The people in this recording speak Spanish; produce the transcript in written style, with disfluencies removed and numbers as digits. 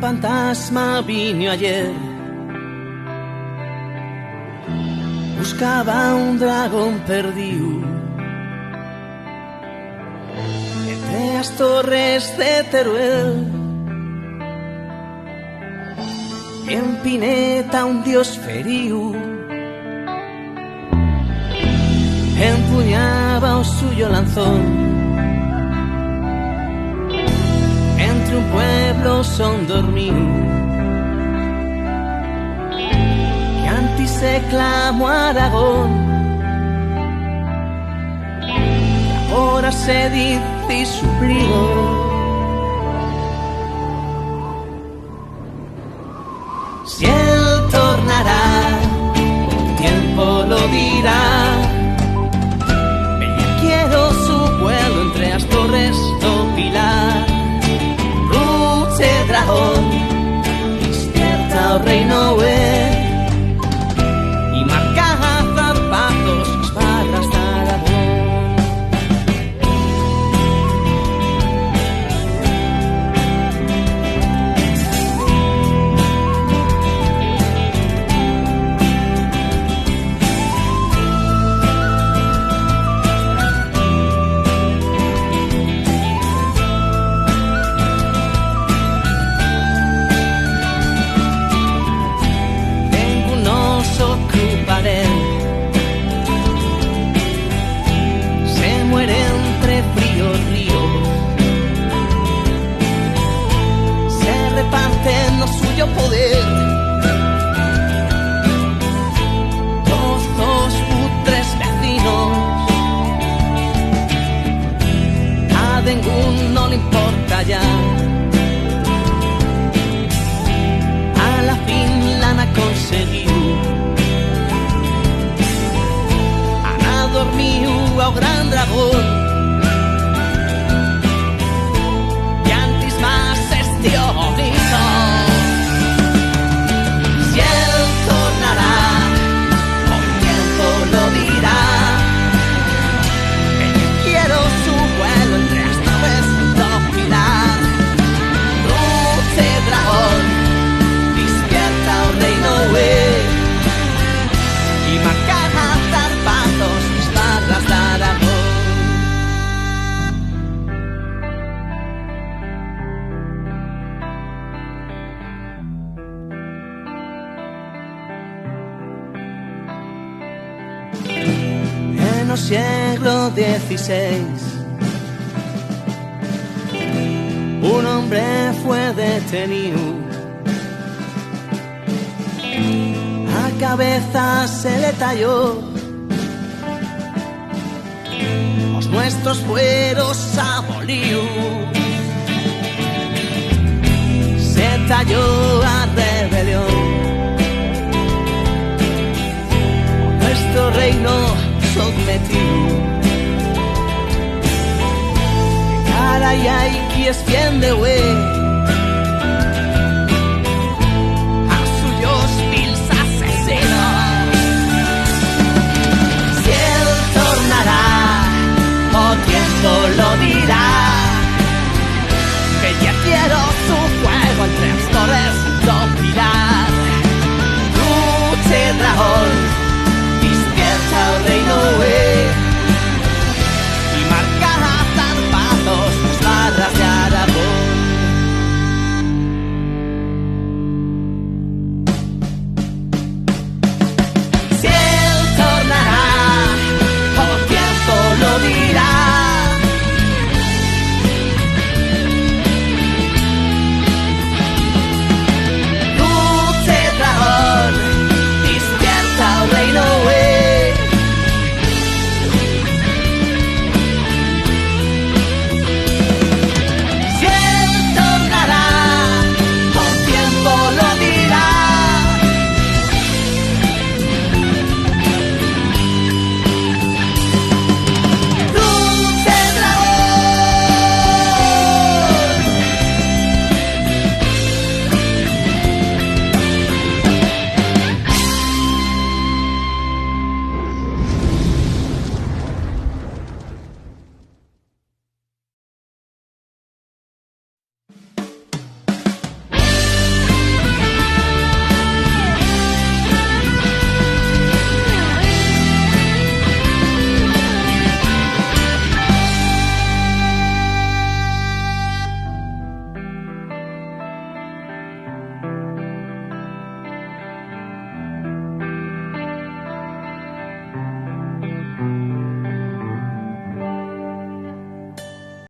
fantasma vino ayer, buscaba un dragón perdido entre las torres de Teruel. Y en Pineta un dios feriu empuñaba un suyo lanzón. Entre un pueblo son dormir, que antes se clamó Aragón, y ahora se dice suplió. Si él tornará, el tiempo lo dirá. Ella quiero su vuelo entre las torres do Pilar. Ruche dragón, despierta o reino y marca zapatos las barras de Aragón. Se muere entre fríos ríos, se reparten lo suyo poder. Todos putres vecinos, a ninguno le importa ya. A la fin la han conseguido. Dormiu ao gran dragón, y antes más este oído. Si él tornará, el tiempo lo dirá. Quiero su vuelo entre las nubes do Pilar. Ruche dragón, despierta o reino y marca zarpatos las de Aragón. En el siglo XVI, un hombre fue detenido. A cabeza se le talló. Nuestros fueros abolidos, se talló a rebelión. Nuestro reino sometido, cara y hay que es bien de güey.